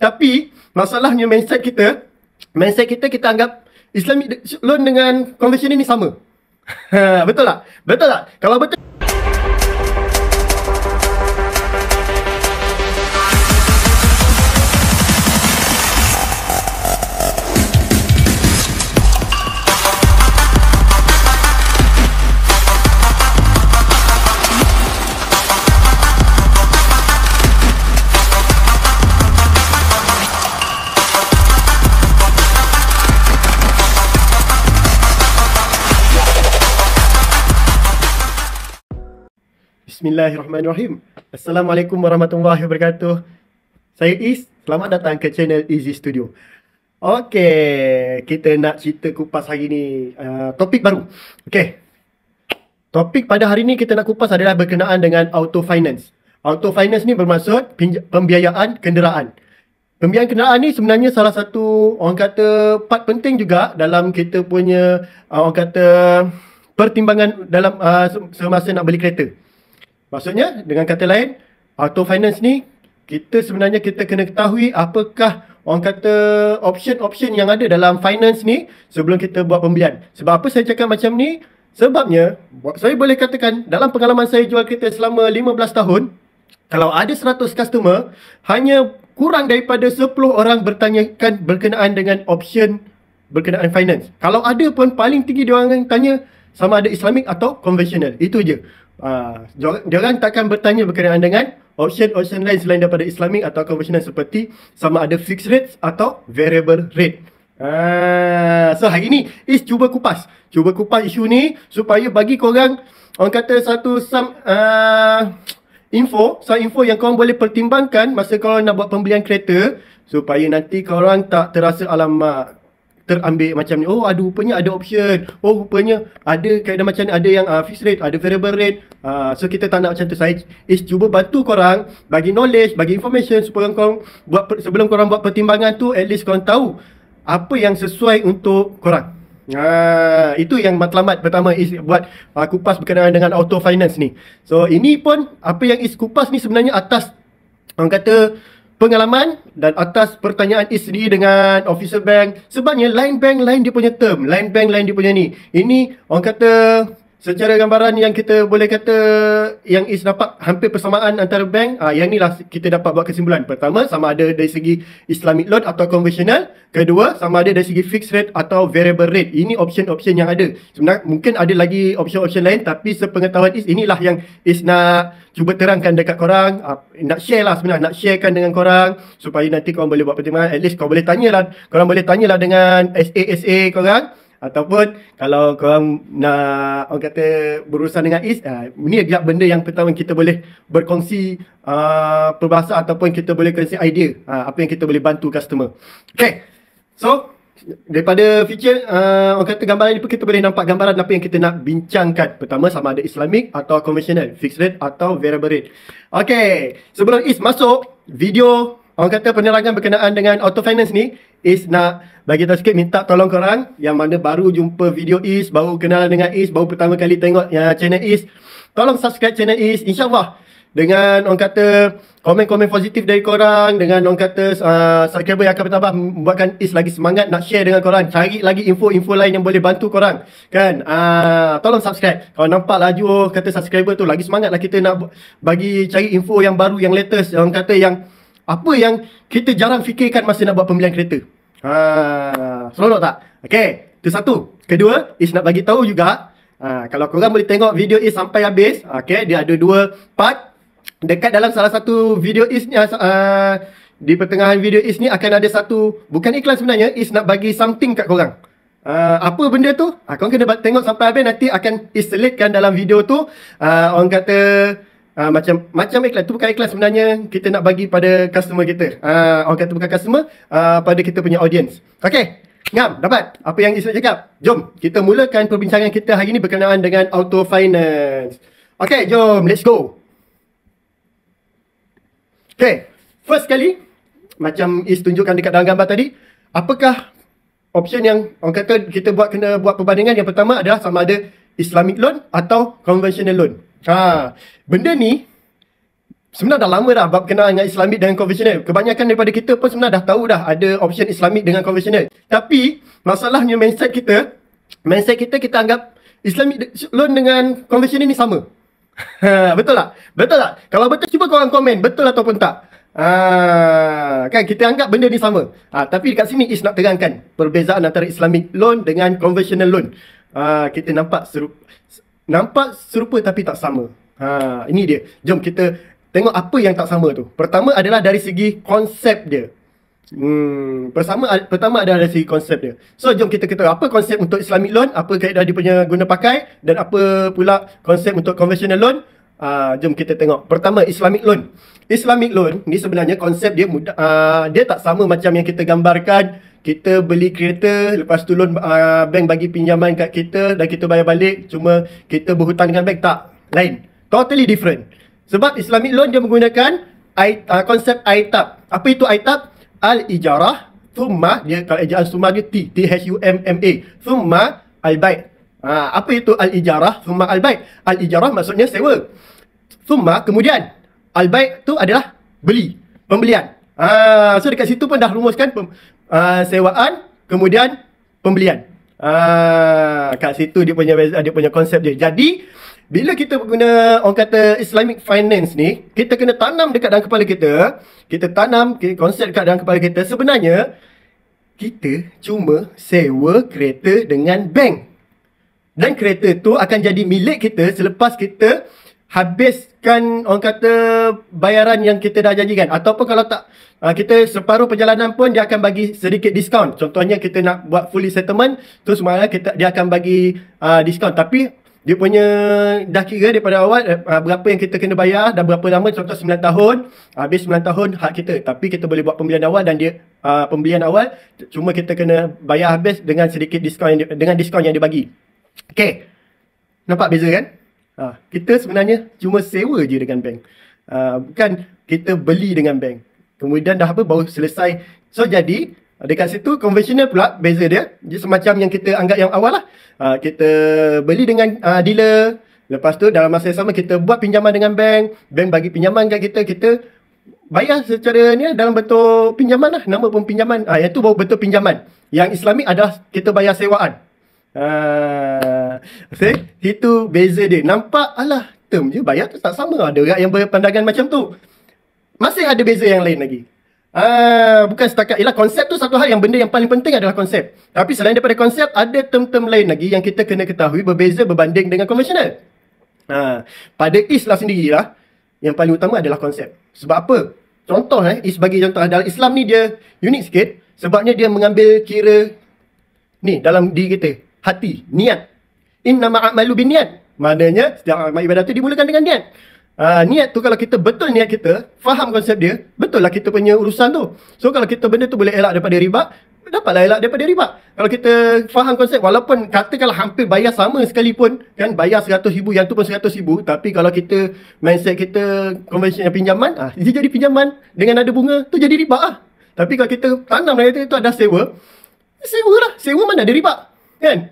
Tapi masalahnya mindset kita kita anggap Islamic loan dengan konvensional ni sama. Betul tak? Betul tak? Kalau betul, Bismillahirrahmanirrahim. Assalamualaikum warahmatullahi wabarakatuh. Saya Is, selamat datang ke channel Easy Studio. Okey, kita nak cerita kupas hari ni topik baru. Okey. Topik pada hari ni kita nak kupas adalah berkenaan dengan auto finance. Auto finance ni bermaksud pembiayaan kenderaan. Pembiayaan kenderaan ni sebenarnya salah satu orang kata part penting juga dalam kita punya orang kata pertimbangan dalam semasa nak beli kereta. Maksudnya, dengan kata lain, auto finance ni, kita sebenarnya kita kena ketahui apakah orang kata option-option yang ada dalam finance ni sebelum kita buat pembelian. Sebab apa saya cakap macam ni? Sebabnya, saya boleh katakan dalam pengalaman saya jual kereta selama 15 tahun, kalau ada 100 customer, hanya kurang daripada 10 orang bertanyakan berkenaan dengan option berkenaan finance. Kalau ada pun paling tinggi dia orang tanya sama ada Islamic atau konvensional. Itu je. Diorang takkan bertanya berkenaan dengan option lain selain daripada Islamic atau konvensional seperti sama ada fixed rate atau variable rate. So hari ni Is cuba kupas isu ni supaya bagi korang orang kata satu info yang korang boleh pertimbangkan masa korang nak buat pembelian kereta, supaya nanti korang tak terasa alamak terambil macam ni. Oh, rupanya ada option. Oh, rupanya ada kaedah macam ni. Ada yang fixed rate, ada variable rate. So kita tak nak macam tu. Saya cuba bantu korang, bagi knowledge, bagi information supaya korang sebelum korang buat pertimbangan tu, at least korang tahu apa yang sesuai untuk korang. Itu yang matlamat pertama Is buat kupas berkenaan dengan auto finance ni. So ini pun apa yang Is kupas ni sebenarnya atas orang kata pengalaman dan atas pertanyaan Is sendiri dengan officer bank. Sebabnya lain bank lain dia punya term, lain bank lain dia punya ni. Ini orang kata secara gambaran yang kita boleh kata yang Is dapat hampir persamaan antara bank. Yang ni lah kita dapat buat kesimpulan. Pertama, sama ada dari segi Islamic loan atau konvensional. Kedua, sama ada dari segi fixed rate atau variable rate. Ini option-option yang ada. Sebenarnya mungkin ada lagi option-option lain, tapi sepengetahuan Is, inilah yang Is nak cuba terangkan dekat korang. Nak share lah sebenarnya, nak sharekan dengan korang supaya nanti korang boleh buat pertimbangan. At least korang boleh tanyalah dengan SA korang. Ataupun kalau korang nak orang kata berurusan dengan Is, ni agak benda yang pertama kita boleh berkongsi perbahasan ataupun kita boleh kongsi idea apa yang kita boleh bantu customer. Okay, so daripada feature orang kata gambaran ni pun kita boleh nampak gambaran apa yang kita nak bincangkan. Pertama, sama ada Islamic atau konvensional, fixed rate atau variable rate. Okay, sebelum Is masuk video orang kata penerangan berkenaan dengan auto finance ni, Is nak bagi tahu sikit, minta tolong korang yang mana baru jumpa video Is, baru kenal dengan Is, baru pertama kali tengok channel Is, tolong subscribe channel Is. InsyaAllah dengan orang kata komen-komen positif dari korang, dengan orang kata subscriber yang akan bertambah, membuatkan Is lagi semangat nak share dengan korang, cari lagi info-info lain yang boleh bantu korang kan. Tolong subscribe. Kalau nampak laju kata subscriber tu, lagi semangat lah kita nak bagi cari info yang baru, yang latest, orang kata yang apa yang kita jarang fikirkan masa nak buat pembelian kereta. Seronok tak? Okay, itu satu. Kedua, Is nak bagi tahu juga, kalau korang boleh tengok video Is sampai habis, okay, dia ada 2 part. Dekat dalam salah satu video Is ni, di pertengahan video Is ni akan ada satu, bukan iklan sebenarnya, Is nak bagi something kat korang. Apa benda tu? Korang kena tengok sampai habis, nanti akan Is selitkan dalam video tu. Orang kata macam iklan tu, bukan iklan sebenarnya, kita nak bagi pada customer kita. Orang kata bukan customer, pada kita punya audience. Okay, ngam, dapat apa yang Is nak cakap? Jom kita mulakan perbincangan kita hari ni berkenaan dengan auto finance. Okay, jom, let's go. Okay, first kali macam Is tunjukkan dekat dalam gambar tadi, apakah option yang orang kata kita kena buat perbandingan? Yang pertama adalah sama ada Islamic loan atau conventional loan. Benda ni sebenarnya dah lama dah bab kenal dengan Islamik dengan konvensional. Kebanyakan daripada kita pun sebenarnya dah tahu dah ada option Islamik dengan konvensional. Tapi masalahnya mindset kita kita anggap Islamic loan dengan konvensional ni sama. Betul tak? Betul tak? Kalau betul cuba korang komen betul ataupun tak. Kan kita anggap benda ni sama. Tapi dekat sini Is nak terangkan perbezaan antara Islamic loan dengan conventional loan. Kita nampak serupa tapi tak sama. Ini dia. Jom kita tengok apa yang tak sama tu. Pertama adalah dari segi konsep dia. Pertama adalah dari segi konsep dia. So jom kita ketahui apa konsep untuk Islamic loan, apa kaedah dia punya guna pakai, dan apa pula konsep untuk conventional loan. Jom kita tengok. Pertama, Islamic loan. Islamic loan ni sebenarnya konsep dia mudah, dia tak sama macam yang kita gambarkan. Kita beli kereta, lepas tu loan bank bagi pinjaman kat kita dan kita bayar balik, cuma kita berhutang dengan bank. Tak, lain. Totally different. Sebab Islamic loan dia menggunakan konsep ITAP. Apa itu ITAP? Al-Ijarah, thumma, dia kalau ejaan summa dia T-H-U-M-M-A, thumma al-bai'. Apa itu al-ijarah, thumma al-bai'? Al-ijarah maksudnya sewa. Thumma, kemudian. Al-bai' tu adalah beli, pembelian. So dekat situ pun dah rumuskan sewaan, kemudian pembelian. Kat situ dia punya konsep dia. Jadi bila kita guna orang kata Islamic finance ni, kita kena tanam dekat dalam kepala kita. Kita tanam konsep dekat dalam kepala kita. Sebenarnya kita cuma sewa kereta dengan bank. Dan kereta tu akan jadi milik kita selepas kita habiskan orang kata bayaran yang kita dah janjikan. Ataupun kalau tak, kita separuh perjalanan pun dia akan bagi sedikit diskaun. Contohnya kita nak buat fully settlement, tu sebenarnya dia akan bagi diskaun. Tapi dia punya dah kira daripada awal berapa yang kita kena bayar dan berapa lama, contoh 9 tahun. Habis 9 tahun hak kita. Tapi kita boleh buat pembelian awal dan dia pembelian awal cuma kita kena bayar habis dengan sedikit diskaun dengan diskaun yang dia bagi. Okay, nampak beza kan? Kita sebenarnya cuma sewa je dengan bank. Bukan kita beli dengan bank. Kemudian dah apa baru selesai. So jadi dekat situ konvensional pula beza dia. Dia semacam yang kita anggap yang awal lah. Kita beli dengan dealer. Lepas tu dalam masa yang sama kita buat pinjaman dengan bank. Bank bagi pinjaman kat kita. Kita bayar secara ni dalam bentuk pinjaman lah. Nama pun pinjaman. Yang tu baru bentuk pinjaman. Yang Islamik adalah kita bayar sewaan. Itu beza dia. Nampak alah term je bayar tu tak sama. Ada orang yang berpandangan macam tu. Masih ada beza yang lain lagi. Bukan setakat ialah konsep tu satu hal, yang benda yang paling penting adalah konsep. Tapi selain daripada konsep, ada term-term lain lagi yang kita kena ketahui berbeza berbanding dengan konvensional. Pada Islam sendirilah, yang paling utama adalah konsep. Sebab apa? Contoh Is bagi contoh dalam Islam ni dia unik sikit. Sebabnya dia mengambil kira ni dalam diri kita, hati, niat. Innama a'malu binniat. Maknanya setiap amal ibadah tu dimulakan dengan niat. Niat tu kalau kita betul niat kita, faham konsep dia, betul lah kita punya urusan tu. So kalau kita benda tu boleh elak daripada riba, dapatlah elak daripada riba. Kalau kita faham konsep, walaupun katakanlah hampir bayar sama sekalipun, kan bayar 100,000, yang tu pun 100,000, tapi kalau kita mindset kita konvensional pinjaman, dia jadi pinjaman dengan ada bunga, tu jadi riba lah. Tapi kalau kita tanam dari itu ada sewa, sewa lah, sewa mana ada riba, kan?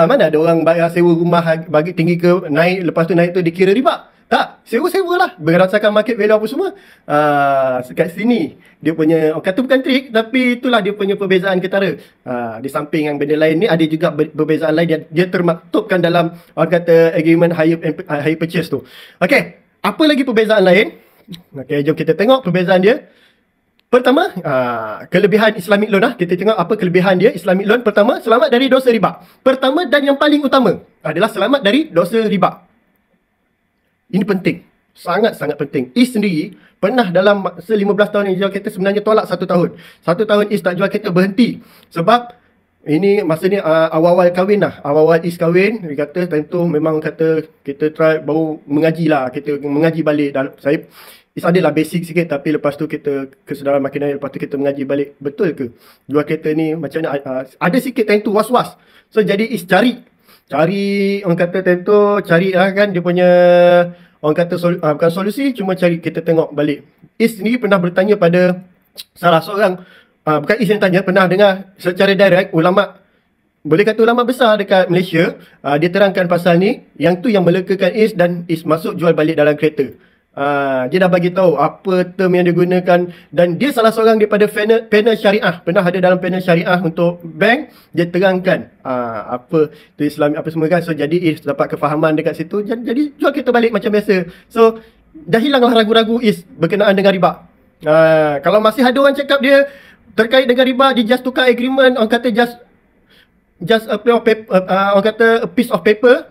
Mana ada orang bayar sewa rumah bagi tinggi ke naik, lepas tu naik tu dikira riba. Tak, sewa-sewa lah. Berdasarkan market value apa semua. Kat sini, dia punya, kata bukan trik, tapi itulah dia punya perbezaan ketara. Di samping yang benda lain ni, ada juga perbezaan lain. Dia termaktubkan dalam, orang kata, agreement hire purchase tu. Okay, apa lagi perbezaan lain? Okay, jom kita tengok perbezaan dia. Pertama, kelebihan Islamic loan. Kita tengok apa kelebihan dia, Islamic loan. Pertama, selamat dari dosa riba. Pertama dan yang paling utama adalah selamat dari dosa riba. Ini penting. Sangat-sangat penting. Is sendiri pernah dalam masa 15 tahun yang jual kereta sebenarnya tolak 1 tahun. 1 tahun Is tak jual kereta, berhenti. Sebab ini masa ni awal-awal kahwin lah. Awal-awal Is kahwin, dia kata time tu memang kata kita try baru mengaji lah. Kita mengaji balik. Saya Is adalah basic sikit, tapi lepas tu kita kesedaran makin naik. Lepas tu kita mengaji balik. Betul ke jual kereta ni macam mana? Ada sikit time tu was-was. So jadi Is cari orang kata time tu cari lah kan dia punya orang kata bukan solusi, cuma cari, kita tengok balik. Is sendiri pernah bertanya pada salah seorang, bukan Is yang tanya, pernah dengar secara direct ulama, boleh kata ulama besar dekat Malaysia, dia terangkan pasal ni, yang tu yang melekakan Is dan Is masuk jual balik dalam kereta. Dia dah bagi tahu apa term yang digunakan, dan dia salah seorang daripada panel syariah, pernah ada dalam panel syariah untuk bank. Dia terangkan apa tu Islami apa semua kan. So jadi dapat kefahaman dekat situ, jadi jual kereta balik macam biasa. So dah hilanglah ragu-ragu berkenaan dengan riba. Kalau masih ada orang cakap dia terkait dengan riba, dia just tukar agreement, orang kata just a piece of paper,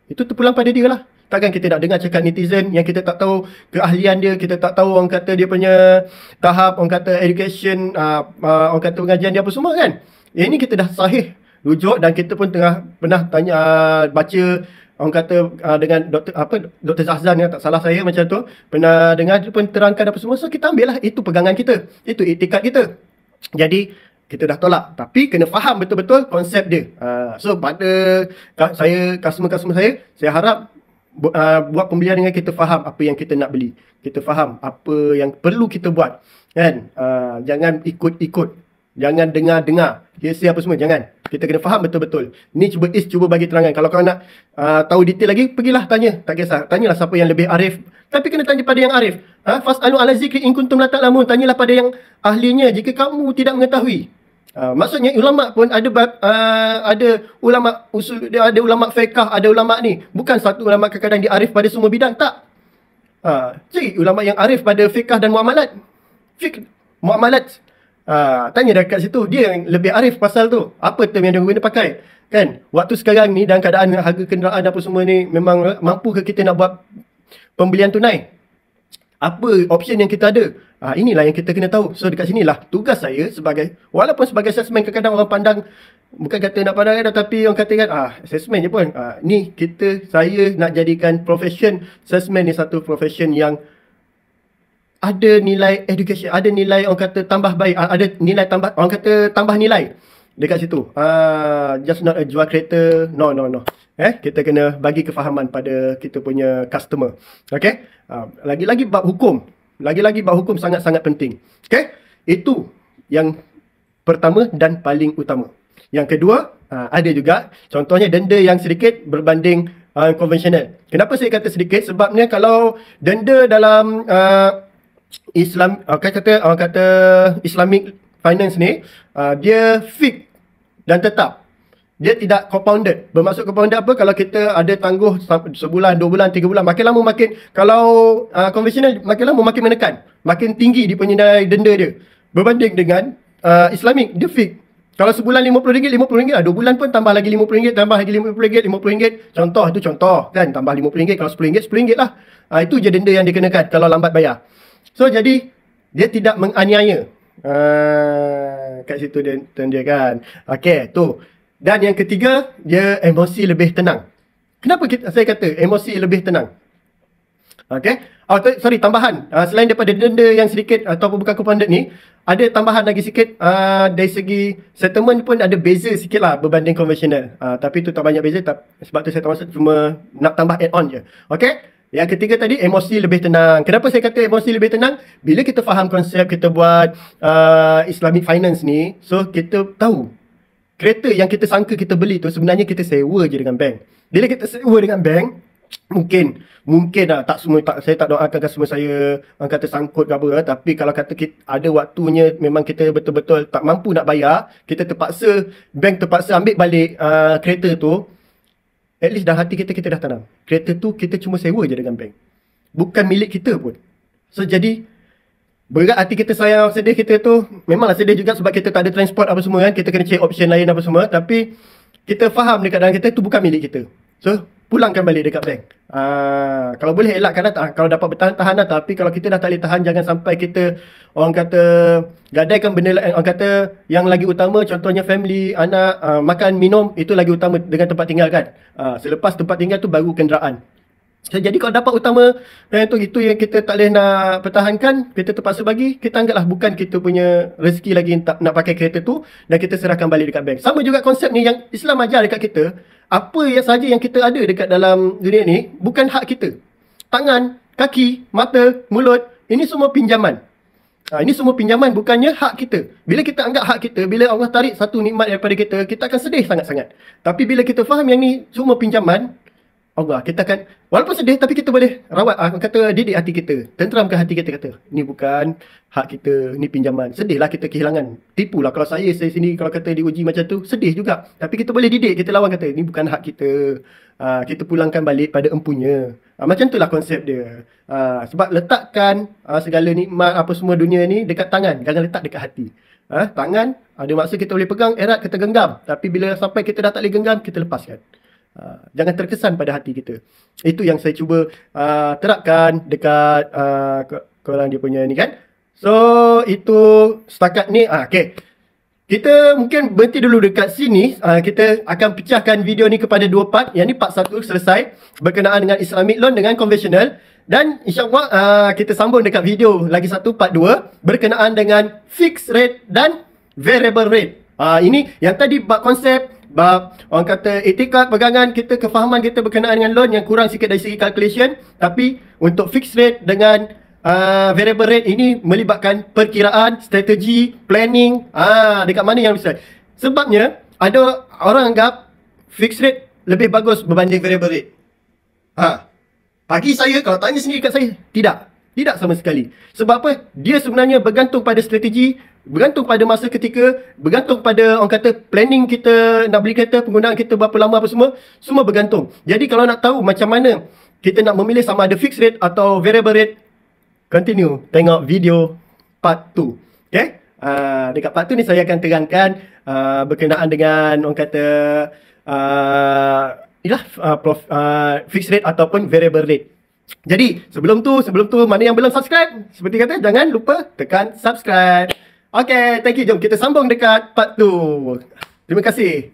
itu terpulang pada dia lah. Takkan kita nak dengar cakap netizen yang kita tak tahu keahlian dia, kita tak tahu orang kata dia punya tahap, orang kata education, orang kata pengajian dia apa semua kan. Yang ni kita dah sahih rujuk, dan kita pun pernah tanya, baca orang kata dengan Dr. Zahzan, yang tak salah saya macam tu, pernah dengar dia pun terangkan apa semua. So kita ambil lah, itu pegangan kita, itu iktikad kita. Jadi kita dah tolak, tapi kena faham betul-betul konsep dia. So pada saya, customer-customer saya harap buat pembelian dengan kita faham apa yang kita nak beli, kita faham apa yang perlu kita buat kan. Jangan ikut-ikut, jangan dengar-dengar hearsay apa semua, jangan. Kita kena faham betul-betul. Ni cuba bagi terangan. Kalau kau nak tahu detail lagi, pergilah tanya, tak kisah, tanyalah siapa yang lebih arif, tapi kena tanya pada yang arif. Fas'alu ala zikri in kuntum la ta'lamun, tanyalah pada yang ahlinya jika kamu tidak mengetahui. Maksudnya ulama pun ada ulama usul, ada ulama fiqh, ada ulama ni. Bukan satu ulama kadang-kadang dia arif pada semua bidang, tak. Cari ulama yang arif pada fiqh dan muamalat. Muamalat. Tanya dekat situ, dia yang lebih arif pasal tu. Apa term yang dia guna pakai? Kan? Waktu sekarang ni dalam keadaan harga kenderaan apa semua ni, memang mampu ke kita nak buat pembelian tunai? Apa option yang kita ada? Inilah yang kita kena tahu. So dekat sinilah tugas saya walaupun sebagai salesman, kadang-kadang orang pandang, bukan kata nak pandang, tapi orang katakan salesman je pun. Saya nak jadikan profession salesman ni satu profession yang ada nilai education, ada nilai orang kata tambah baik, ada nilai tambah, orang kata tambah nilai dekat situ. Just not a jual kereta, no. Kita kena bagi kefahaman pada kita punya customer. Okay. Lagi-lagi bab hukum. Lagi-lagi bab hukum sangat-sangat penting. Okay. Itu yang pertama dan paling utama. Yang kedua, ada juga contohnya denda yang sedikit berbanding konvensional. Kenapa saya kata sedikit? Sebabnya kalau denda dalam Islam, orang kata Islamic finance ni, dia fix dan tetap. Dia tidak compounded. Bermaksud compounded apa? Kalau kita ada tangguh sebulan, 2 bulan, 3 bulan, makin lama makin, kalau konvensional makin lama makin menekan, makin tinggi dia punya nilai denda dia. Berbanding dengan Islamic, dia fix. Kalau sebulan RM50, RM50 lah. 2 bulan pun tambah lagi RM50, tambah lagi RM50, RM50. Contoh, itu contoh kan. Tambah RM50, kalau RM10, RM10 lah. Itu je denda yang dikenakan kalau lambat bayar. So jadi dia tidak menganiaya. Kat situ dia kan. Okay, tu. Dan yang ketiga, dia emosi lebih tenang. Kenapa saya kata emosi lebih tenang? Okay. Tambahan. Selain daripada denda yang sedikit ataupun bukan compounded ni, ada tambahan lagi sikit. Dari segi settlement pun ada beza sikit lah berbanding konvensional. Tapi tu tak banyak beza. Sebab tu saya cuma nak tambah add on je. Okay. Yang ketiga tadi, emosi lebih tenang. Kenapa saya kata emosi lebih tenang? Bila kita faham konsep kita buat Islamic finance ni, so kita tahu kereta yang kita sangka kita beli tu sebenarnya kita sewa je dengan bank. Bila kita sewa dengan bank, mungkin lah, saya tak doakan customer saya orang kata sangkut ke apa, tapi kalau kata kita ada waktunya memang kita betul-betul tak mampu nak bayar, kita bank terpaksa ambil balik kereta tu, at least dalam hati kita dah tenang. Kereta tu kita cuma sewa je dengan bank, bukan milik kita pun. So jadi berat hati kita, sayang, sedih kita tu. Memanglah sedih juga sebab kita tak ada transport apa semua kan. Kita kena cari option lain apa semua. Tapi kita faham dekat dalam kita tu bukan milik kita. So pulangkan balik dekat bank. Kalau boleh elakkan lah. Kalau dapat bertahan-tahan lah. Tapi kalau kita dah tak boleh tahan, jangan sampai kita orang kata gadaikan benda lain. Orang kata yang lagi utama, contohnya family, anak, makan, minum, itu lagi utama dengan tempat tinggal kan. Selepas tempat tinggal tu baru kenderaan. So, jadi kalau dapat utama itu yang kita tak boleh nak pertahankan, kita terpaksa bagi, kita anggaplah bukan kita punya rezeki lagi nak pakai kereta tu, dan kita serahkan balik dekat bank. Sama juga konsep ni yang Islam ajar dekat kita. Apa yang saja yang kita ada dekat dalam dunia ni bukan hak kita. Tangan, kaki, mata, mulut, ini semua pinjaman. Ini semua pinjaman, bukannya hak kita. Bila kita anggap hak kita, bila Allah tarik satu nikmat daripada kita, kita akan sedih sangat-sangat. Tapi bila kita faham yang ni semua pinjaman, Allah, kita akan walaupun sedih tapi kita boleh rawat, kata didik hati kita, tenteramkan hati kita, kata ni bukan hak kita, ni pinjaman. Sedihlah kita kehilangan, tipulah kalau saya sendiri kalau kata diuji macam tu, sedih juga. Tapi kita boleh didik, kita lawan, kata ni bukan hak kita, kita pulangkan balik pada empunya. Macam itulah konsep dia. Sebab letakkan segala nikmat apa semua dunia ni dekat tangan, jangan letak dekat hati. Tangan ada masa kita boleh pegang erat, kita genggam, tapi bila sampai kita dah tak boleh genggam, kita lepaskan. Jangan terkesan pada hati kita. Itu yang saya cuba terapkan dekat korang dia punya ni kan. So itu setakat ni. Okay, kita mungkin berhenti dulu dekat sini. Kita akan pecahkan video ni kepada 2 part. Yang ni part 1 selesai berkenaan dengan Islamic loan dengan konvensional. Dan insyaAllah kita sambung dekat video lagi satu part 2 berkenaan dengan fixed rate dan variable rate. Ini yang tadi bab konsep, bab orang kata etikad pegangan kita, kefahaman kita berkenaan dengan loan yang kurang sikit dari segi calculation. Tapi untuk fixed rate dengan variable rate ini melibatkan perkiraan, strategi, planning, dekat mana yang bisa. Sebabnya ada orang anggap fixed rate lebih bagus berbanding variable rate. Bagi saya, kalau tanya sendiri kat saya, tidak sama sekali. Sebab apa? Dia sebenarnya bergantung pada strategi, bergantung pada masa ketika, bergantung pada orang kata planning kita nak beli kereta, penggunaan kita berapa lama apa semua bergantung. Jadi kalau nak tahu macam mana kita nak memilih sama ada fixed rate atau variable rate, continue tengok video part 2. Okay? Dekat part 2 ni saya akan terangkan berkenaan dengan orang kata fixed rate ataupun variable rate. Jadi sebelum tu mana yang belum subscribe, seperti kata, jangan lupa tekan subscribe. Okay, thank you. Jom kita sambung dekat part 2. Terima kasih.